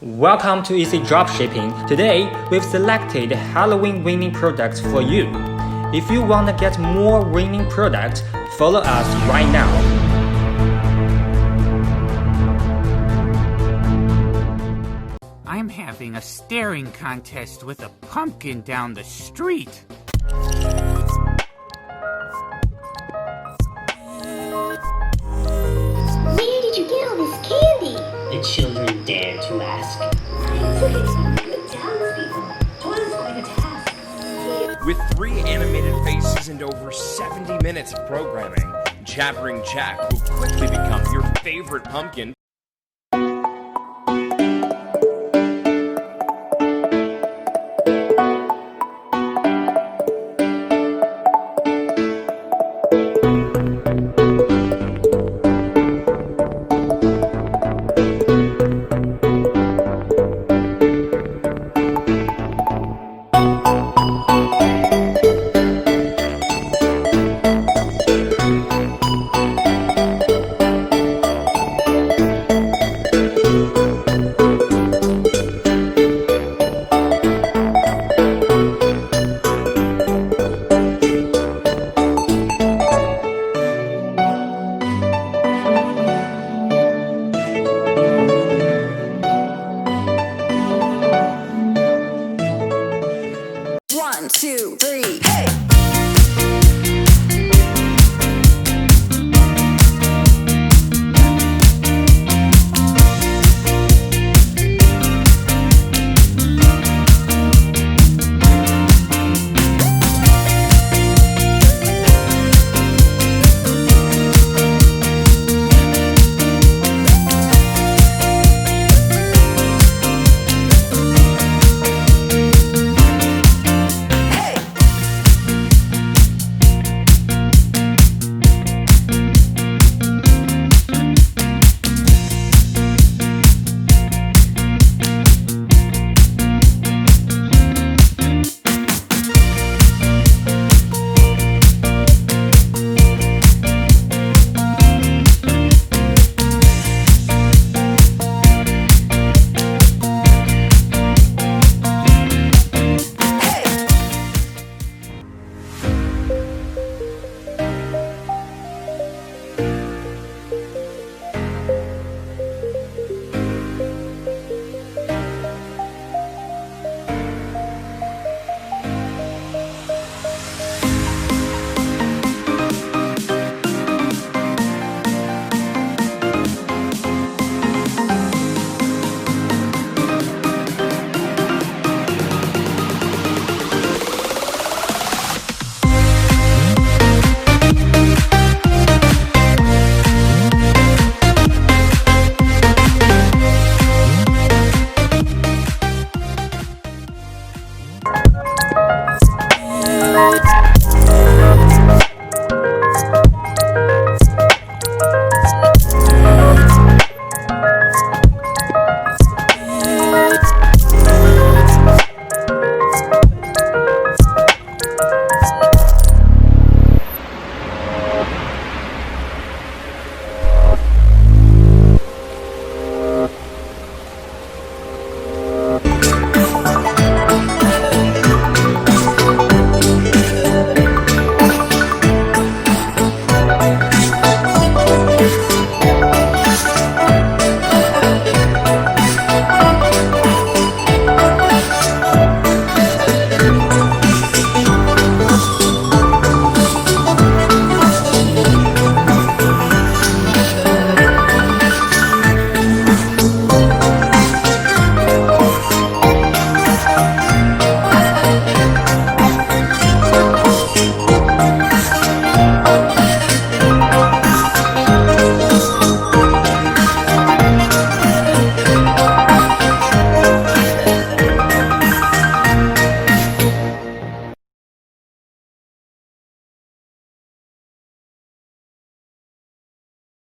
Welcome to Easy Dropshipping. Today, we've selected Halloween winning products for you. If you want to get more winning products, follow us right now. I'm having a staring contest with a pumpkin down the street. Where did you get all this candy? The children dare to ask. Look at some good townspeople. Twas quite a task. With 3 animated faces and over 70 minutes of programming, Jabbering Jack will quickly become your favorite pumpkin.